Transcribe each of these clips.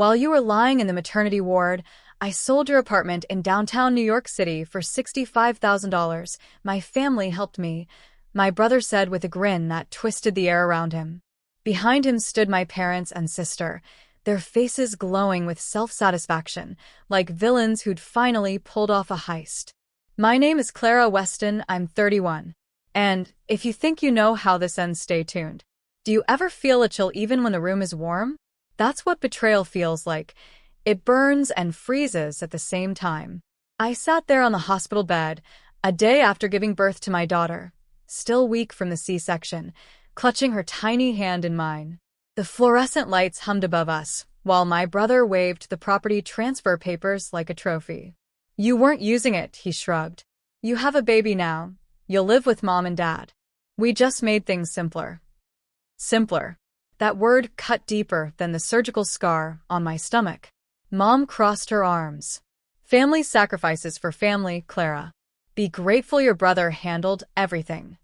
While you were lying in the maternity ward, I sold your apartment in downtown New York City for $65,000. My family helped me," my brother said with a grin that twisted the air around him. Behind him stood my parents and sister, their faces glowing with self-satisfaction, like villains who'd finally pulled off a heist. "My name is Clara Weston, I'm 31. And if you think you know how this ends, stay tuned. Do you ever feel a chill even when the room is warm? That's what betrayal feels like. It burns and freezes at the same time." I sat there on the hospital bed, a day after giving birth to my daughter, still weak from the C-section, clutching her tiny hand in mine. The fluorescent lights hummed above us, while my brother waved the property transfer papers like a trophy. "You weren't using it," he shrugged. "You have a baby now. You'll live with mom and dad. We just made things simpler." Simpler. That word cut deeper than the surgical scar on my stomach. Mom crossed her arms. "Family sacrifices for family, Clara. Be grateful your brother handled everything."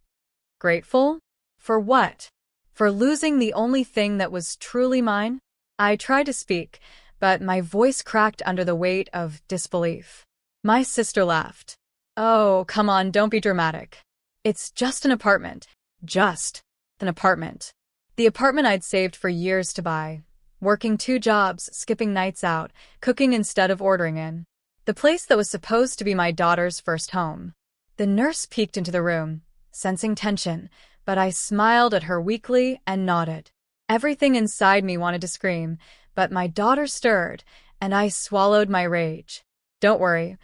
Grateful? For what? For losing the only thing that was truly mine? I tried to speak, but my voice cracked under the weight of disbelief. My sister laughed. "Oh, come on, don't be dramatic. It's just an apartment. Just an apartment." The apartment I'd saved for years to buy. Working 2 jobs, skipping nights out, cooking instead of ordering in. The place that was supposed to be my daughter's first home. The nurse peeked into the room, sensing tension, but I smiled at her weakly and nodded. Everything inside me wanted to scream, but my daughter stirred, and I swallowed my rage. "Don't worry,"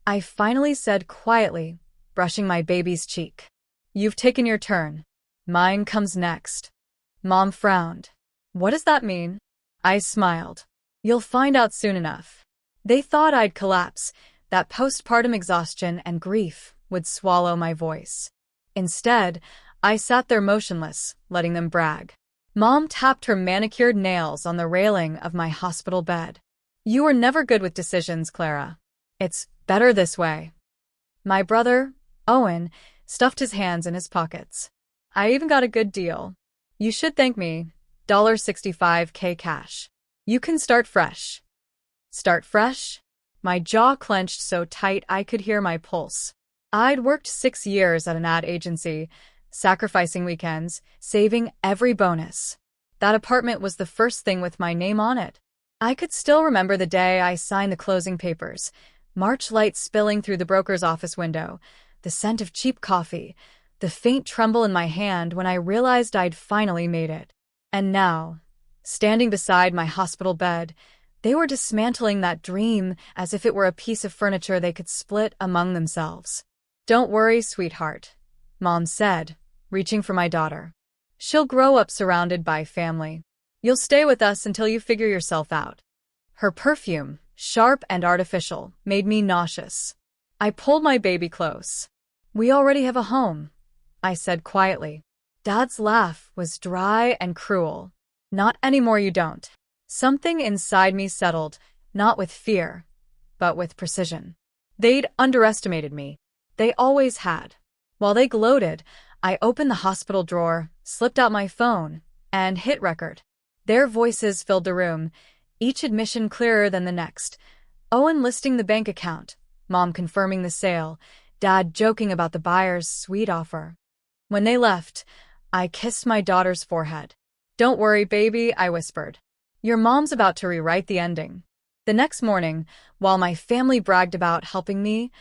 I finally said quietly, brushing my baby's cheek. "You've taken your turn. Mine comes next." Mom frowned. "What does that mean?" I smiled. "You'll find out soon enough." They thought I'd collapse, that postpartum exhaustion and grief would swallow my voice. Instead, I sat there motionless, letting them brag. Mom tapped her manicured nails on the railing of my hospital bed. "You were never good with decisions, Clara. It's better this way." My brother, Owen, stuffed his hands in his pockets. "I even got a good deal. You should thank me. $65K cash. You can start fresh." Start fresh? My jaw clenched so tight I could hear my pulse. I'd worked 6 years at an ad agency, sacrificing weekends, saving every bonus. That apartment was the first thing with my name on it. I could still remember the day I signed the closing papers, March light spilling through the broker's office window, the scent of cheap coffee, the faint tremble in my hand when I realized I'd finally made it. And now, standing beside my hospital bed, they were dismantling that dream as if it were a piece of furniture they could split among themselves. "Don't worry, sweetheart," Mom said, reaching for my daughter. "She'll grow up surrounded by family. You'll stay with us until you figure yourself out." Her perfume, sharp and artificial, made me nauseous. I pulled my baby close. "We already have a home," I said quietly. Dad's laugh was dry and cruel. "Not anymore, you don't." Something inside me settled, not with fear, but with precision. They'd underestimated me. They always had. While they gloated, I opened the hospital drawer, slipped out my phone, and hit record. Their voices filled the room, each admission clearer than the next. Owen listing the bank account, Mom confirming the sale, Dad joking about the buyer's sweet offer. When they left, I kissed my daughter's forehead. "Don't worry, baby," I whispered. "Your mom's about to rewrite the ending." The next morning, while my family bragged about helping me,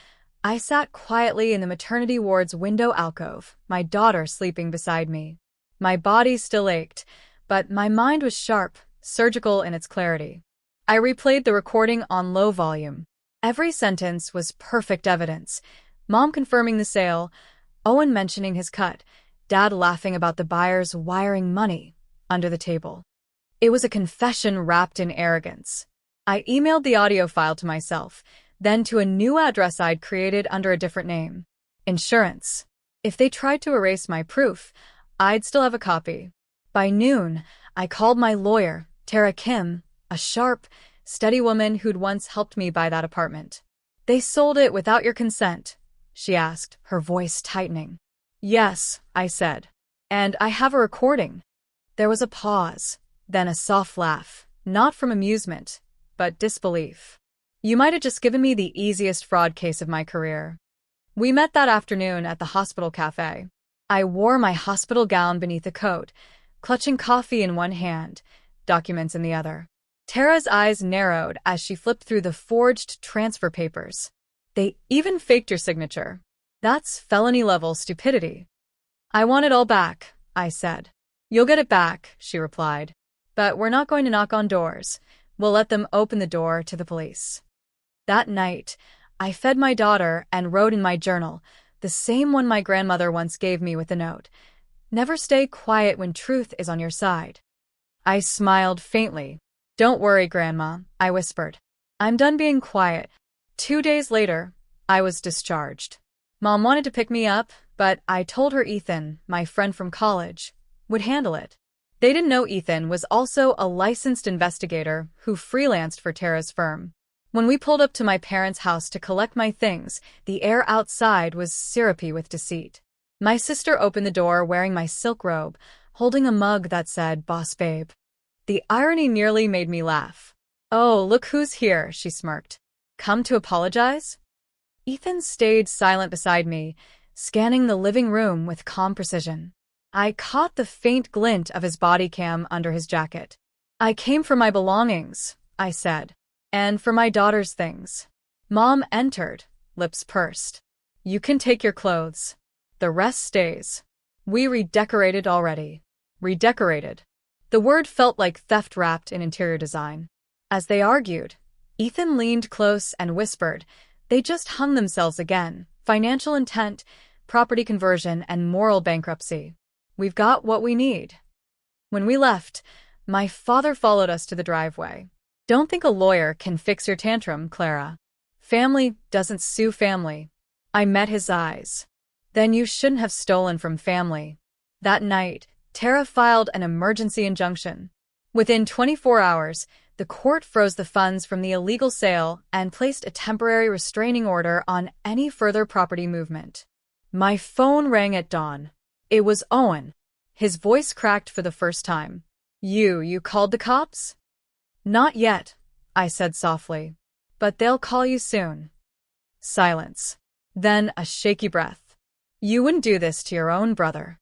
I sat quietly in the maternity ward's window alcove, my daughter sleeping beside me. My body still ached, but my mind was sharp, surgical in its clarity. I replayed the recording on low volume. Every sentence was perfect evidence. Mom confirming the sale, Owen mentioning his cut, Dad laughing about the buyers wiring money under the table. It was a confession wrapped in arrogance. I emailed the audio file to myself, then to a new address I'd created under a different name. Insurance. If they tried to erase my proof, I'd still have a copy. By noon, I called my lawyer, Tara Kim, a sharp, steady woman who'd once helped me buy that apartment. "They sold it without your consent?" she asked, her voice tightening. "Yes," I said. "And I have a recording." There was a pause, then a soft laugh. not from amusement, but disbelief. You might have just given me the easiest fraud case of my career. We met that afternoon at the hospital cafe. I wore my hospital gown beneath a coat, clutching coffee in one hand, documents in the other. Tara's eyes narrowed as she flipped through the forged transfer papers. They even faked your signature. That's felony-level stupidity. I want it all back, I said. You'll get it back, she replied. But we're not going to knock on doors. We'll let them open the door to the police. That night, I fed my daughter and wrote in my journal, the same one my grandmother once gave me with a note. Never stay quiet when truth is on your side. I smiled faintly. Don't worry, Grandma, I whispered. I'm done being quiet. 2 days later, I was discharged. Mom wanted to pick me up, but I told her Ethan, my friend from college, would handle it. They didn't know Ethan was also a licensed investigator who freelanced for Tara's firm. When we pulled up to my parents' house to collect my things, the air outside was syrupy with deceit. My sister opened the door wearing my silk robe, holding a mug that said, "Boss Babe." The irony nearly made me laugh. "Oh, look who's here," she smirked. "Come to apologize?" Ethan stayed silent beside me, scanning the living room with calm precision. I caught the faint glint of his body cam under his jacket. "I came for my belongings," I said. "And for my daughter's things." Mom entered, lips pursed. "You can take your clothes. The rest stays. We redecorated already." Redecorated. The word felt like theft wrapped in interior design. As they argued, Ethan leaned close and whispered, "They just hung themselves again. Financial intent, property conversion, and moral bankruptcy. We've got what we need." When we left, my father followed us to the driveway. "Don't think a lawyer can fix your tantrum, Clara. Family doesn't sue family." I met his eyes. "Then you shouldn't have stolen from family." That night, Tara filed an emergency injunction. Within 24 hours, the court froze the funds from the illegal sale and placed a temporary restraining order on any further property movement. My phone rang at dawn. It was Owen. His voice cracked for the first time. You called the cops?" "Not yet," I said softly. "But they'll call you soon." Silence. Then a shaky breath. "You wouldn't do this to your own brother."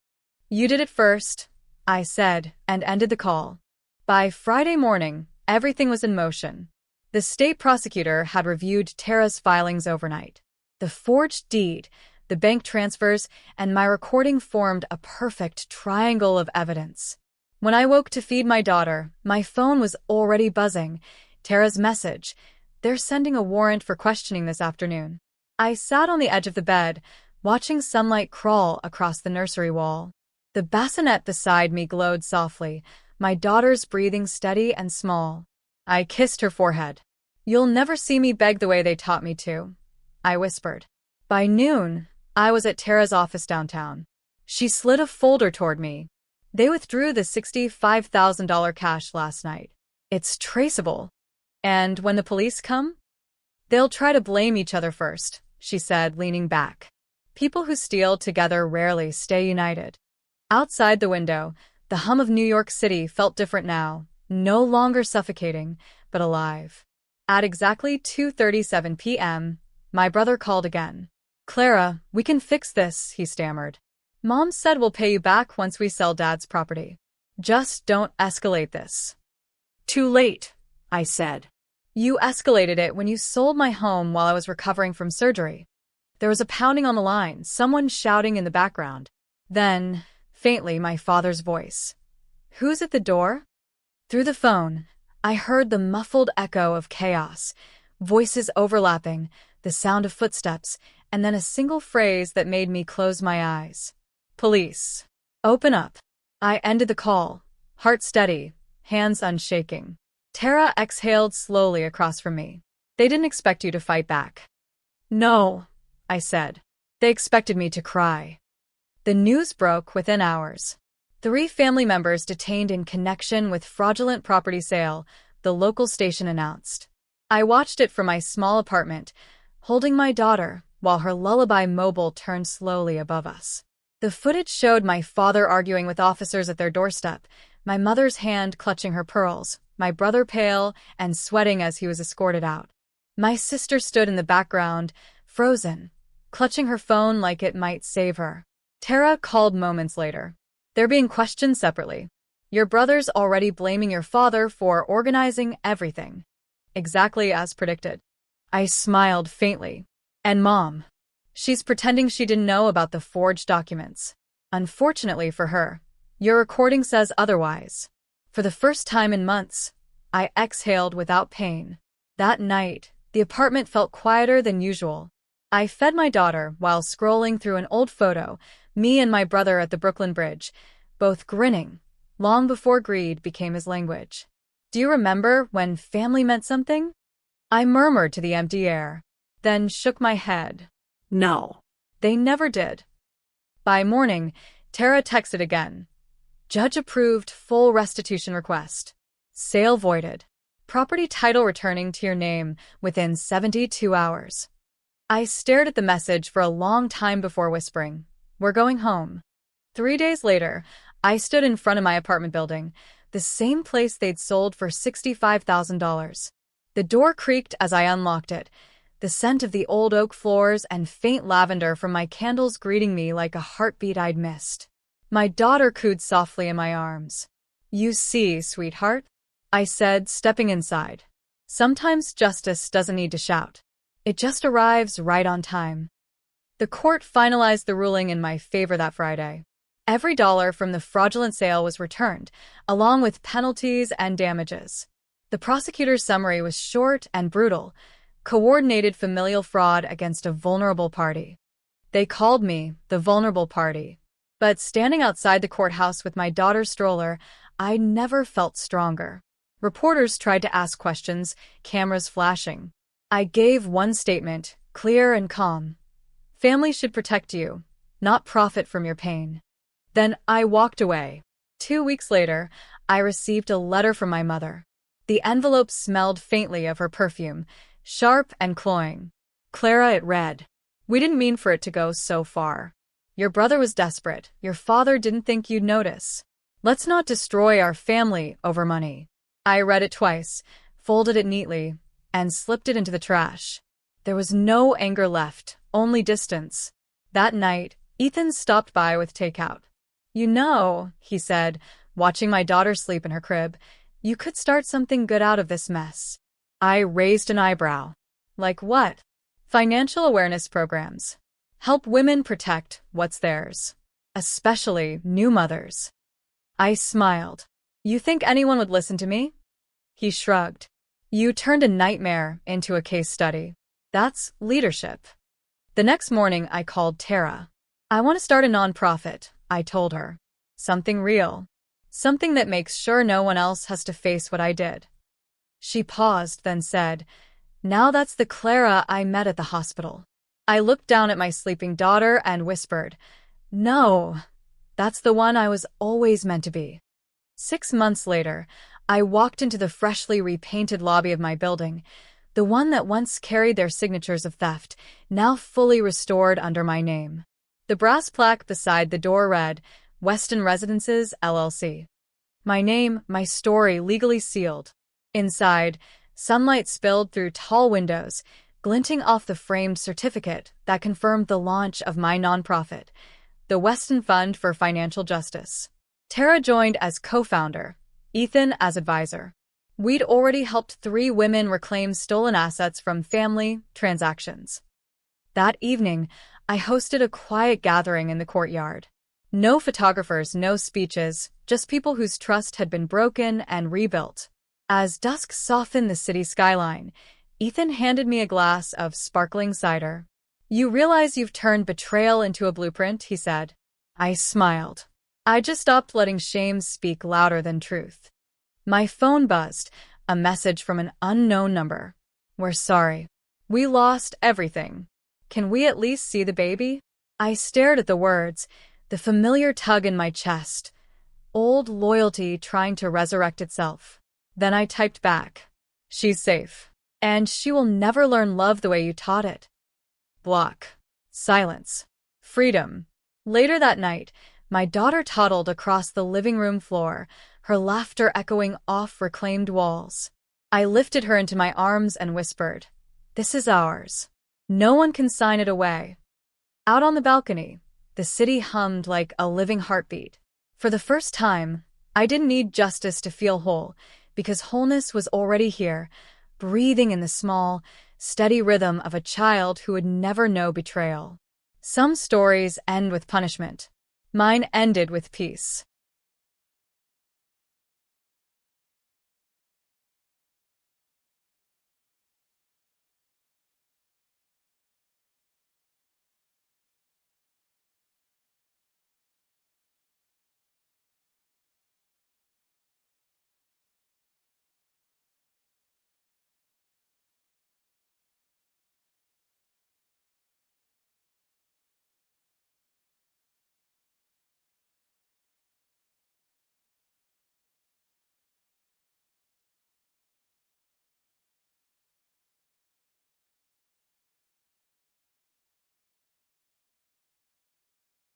"You did it first," I said, and ended the call. By Friday morning, everything was in motion. The state prosecutor had reviewed Tara's filings overnight. The forged deed, the bank transfers, and my recording formed a perfect triangle of evidence. When I woke to feed my daughter, my phone was already buzzing. Tara's message, "They're sending a warrant for questioning this afternoon." I sat on the edge of the bed, watching sunlight crawl across the nursery wall. The bassinet beside me glowed softly, my daughter's breathing steady and small. I kissed her forehead. "You'll never see me beg the way they taught me to," I whispered. By noon, I was at Tara's office downtown. She slid a folder toward me. "They withdrew the $65,000 cash last night. It's traceable. And when the police come, they'll try to blame each other first," she said, leaning back. "People who steal together rarely stay united." Outside the window, the hum of New York City felt different now, no longer suffocating, but alive. At exactly 2:37 p.m., my brother called again. "Clara, we can fix this," he stammered. "Mom said we'll pay you back once we sell Dad's property. Just don't escalate this." "Too late," I said. "You escalated it when you sold my home while I was recovering from surgery." There was a pounding on the line, someone shouting in the background. Then, faintly, my father's voice. "Who's at the door?" Through the phone, I heard the muffled echo of chaos, voices overlapping, the sound of footsteps, and then a single phrase that made me close my eyes. "Police. Open up." I ended the call, heart steady, hands unshaking. Tara exhaled slowly across from me. "They didn't expect you to fight back." "No," I said. "They expected me to cry." The news broke within hours. 3 family members detained in connection with fraudulent property sale, the local station announced. I watched it from my small apartment, holding my daughter, while her lullaby mobile turned slowly above us. The footage showed my father arguing with officers at their doorstep, my mother's hand clutching her pearls, my brother pale and sweating as he was escorted out. My sister stood in the background, frozen, clutching her phone like it might save her. Tara called moments later. They're being questioned separately. Your brother's already blaming your father for organizing everything. Exactly as predicted. I smiled faintly. And Mom? She's pretending she didn't know about the forged documents. Unfortunately for her, your recording says otherwise. For the first time in months, I exhaled without pain. That night, the apartment felt quieter than usual. I fed my daughter while scrolling through an old photo, me and my brother at the Brooklyn Bridge, both grinning, long before greed became his language. Do you remember when family meant something? I murmured to the empty air, then shook my head. No. They never did. By morning, Tara texted again. Judge approved full restitution request. Sale voided. Property title returning to your name within 72 hours. I stared at the message for a long time before whispering, "We're going home." 3 days later, I stood in front of my apartment building, the same place they'd sold for $65,000. The door creaked as I unlocked it, the scent of the old oak floors and faint lavender from my candles greeting me like a heartbeat I'd missed. My daughter cooed softly in my arms. "You see, sweetheart," I said, stepping inside. "Sometimes justice doesn't need to shout. It just arrives right on time." The court finalized the ruling in my favor that Friday. Every dollar from the fraudulent sale was returned, along with penalties and damages. The prosecutor's summary was short and brutal: coordinated familial fraud against a vulnerable party. They called me the vulnerable party. But standing outside the courthouse with my daughter's stroller, I never felt stronger. Reporters tried to ask questions, cameras flashing. I gave one statement, clear and calm. Family should protect you, not profit from your pain. Then I walked away. 2 weeks later, I received a letter from my mother. The envelope smelled faintly of her perfume, sharp and cloying. "Clara," it read, "we didn't mean for it to go so far. Your brother was desperate. Your father didn't think you'd notice. Let's not destroy our family over money." I read it twice, folded it neatly, and slipped it into the trash. There was no anger left, only distance. That night, Ethan stopped by with takeout. "You know," he said, watching my daughter sleep in her crib, "you could start something good out of this mess." I raised an eyebrow. "Like what?" "Financial awareness programs. Help women protect what's theirs, especially new mothers." I smiled. "You think anyone would listen to me?" He shrugged. "You turned a nightmare into a case study. That's leadership." The next morning, I called Tara. "I want to start a nonprofit," I told her. "Something real. Something that makes sure no one else has to face what I did." She paused, then said, "Now that's the Clara I met at the hospital." I looked down at my sleeping daughter and whispered, "No, that's the one I was always meant to be." 6 months later, I walked into the freshly repainted lobby of my building, the one that once carried their signatures of theft, now fully restored under my name. The brass plaque beside the door read, "Weston Residences, LLC." My name, my story, legally sealed. Inside, sunlight spilled through tall windows, glinting off the framed certificate that confirmed the launch of my nonprofit, the Weston Fund for Financial Justice. Tara joined as co-founder, Ethan as advisor. We'd already helped 3 women reclaim stolen assets from family transactions. That evening, I hosted a quiet gathering in the courtyard. No photographers, no speeches, just people whose trust had been broken and rebuilt. As dusk softened the city skyline, Ethan handed me a glass of sparkling cider. "You realize you've turned betrayal into a blueprint," he said. I smiled. I just stopped letting shame speak louder than truth. My phone buzzed, a message from an unknown number. "We're sorry. We lost everything. Can we at least see the baby?" I stared at the words, the familiar tug in my chest. Old loyalty trying to resurrect itself. Then I typed back, "She's safe. And she will never learn love the way you taught it." Block. Silence. Freedom. Later that night, My daughter toddled across the living room floor, her laughter echoing off reclaimed walls. I lifted her into my arms and whispered, "This is ours. No one can sign it away." Out on the balcony, the city hummed like a living heartbeat. For the first time, I didn't need justice to feel whole, because wholeness was already here, breathing in the small, steady rhythm of a child who would never know betrayal. Some stories end with punishment. Mine ended with peace.